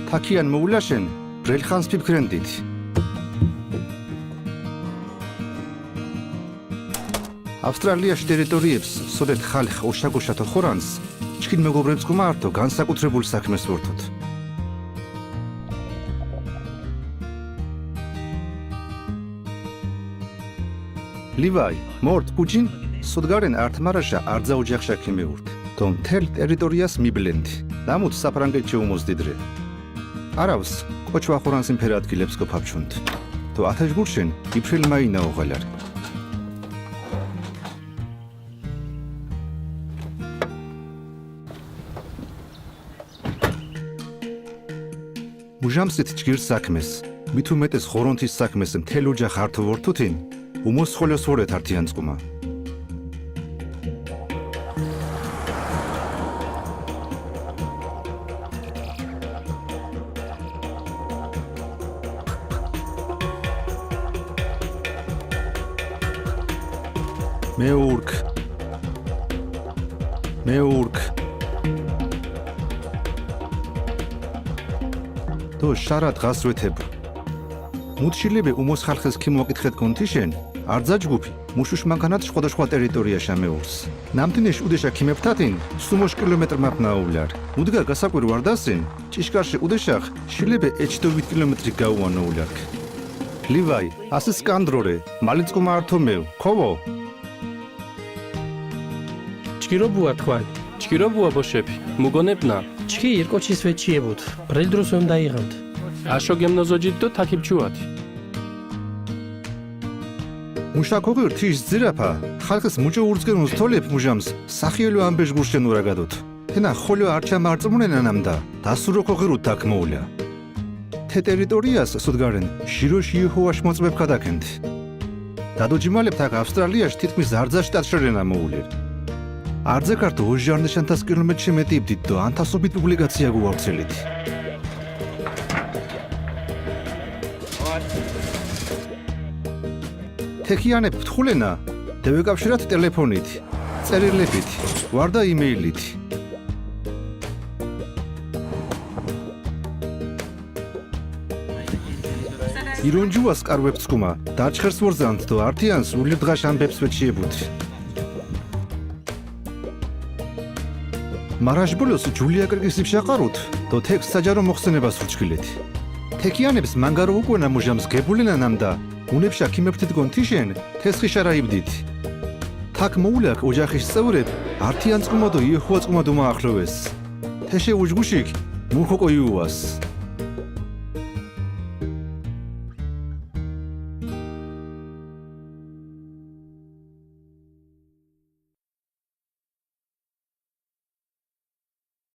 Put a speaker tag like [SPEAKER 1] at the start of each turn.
[SPEAKER 1] თაქიან მოულაშენ ბრელხანს ფიფქრენდით. ავსტრალიაში ტერიტორიებს სოდეთ ხალხ ოშაგოშათო ხორანს ჩქინ მეგობრებს გმართო განსაკუთრებულ საქმეს ვორთოთ. ლივაი, მორთ პუჯინ სოდგარენ ართმარაშა არძა ოჯახშა ქიმეურთ. თომ თელ ტერიტორიას მიბლენდი. დამუთ საფრანგეთში უმოზდიდრე. არავს კოჩვა ხორანს იმფერ ადგილებს გოფაბჩუნთ. თო ათაშგურშენ იფრილ მაინა ოღალარ. მუჟამსით ჭგირს საქმეს, მით უმეტეს ხორონთის საქმეს მთელ ოჯახ ართო ვორთუთინ, უმოსხოლოს ვორეთ ართიან წყუმა. მეურკ თო შარა დღას ვეთებ. მუდშილებე უმოს ხალხეს ქიმოაკითხეთ კონთიშენ, არძა ჯგუფი, მუშუშ მანქანად სხვადასხვა ტერიტორია შამეურს. ნამთინეშ უდეშა ქიმეფთათინ, სუმოშ კილომეტრ მაფნაულარ. მუდგა გასაკვირ ვარდასინ, ჭიშკარში უდეშახ, შილებე ეჩდოვით კილომეტრი გაუანოულარკ. ლივაი, ასე სკანდრორე, მალიცკუმა ართომევ, ქოვო?
[SPEAKER 2] ჭკირობუა თქვენ.
[SPEAKER 3] ჭკირობუა ბოშეფი, მუგონებნა.
[SPEAKER 2] ჭკი ირკოჩის ვეჩიებუთ. ბრელ დროს ვემ დაიღავთ.
[SPEAKER 3] აშო გემნოზოჯით დო თაკიბჩუათი.
[SPEAKER 1] მუშაკოღირ თიშ ძირაფა, ხალხის მუჭო ურწკენოს თოლებ მუჟამს, სახიელო ამბეჟ გურშენ ურაგადოთ. თენა ხოლო არჩა მარწმუნენა ნამდა, დასურო ქოღირუთ თაკ მოულა. თე ტერიტორიას სუდგარენ, შიროში იჰოვაშ მოწმებ ქადაკენთ. დადოჯიმალებ თაკ ავსტრალიაში თითქმის არძა შტატშერენა მოულერ. არძა კარტო ოჟარნეშანთას კილომეტრში მეტი იბდით დო ანთასობით პუბლიკაცია გუავცელით. თექიანებ ფთხულენა, დევეკავშირათ ტელეფონით, წერილებით, ვარდა იმეილით. ირონჯუას კარვებს წკუმა, დაჩხერს ვორზანთ დო ართიანს ული დღაშ ამბებს ვეჩიებუთ. მარაშბოლოს ჯულია კრგის იფშაყარუთ, დო თექს საჯარო მოხსენებას ვუჩქილეთ. თექიანებს მანგარო უკვენა მუჟამს გებულენა ნამდა, უნებშა ქიმეფთით გონთიშენ, თესხი შარაიბდით. თაკ მოულაკ ოჯახის წევრებ, ართიან წყუმადო იეჰოა წყუმადო მაახლოვეს. თეშე უჯგუშიკ, მურხოკო იუას.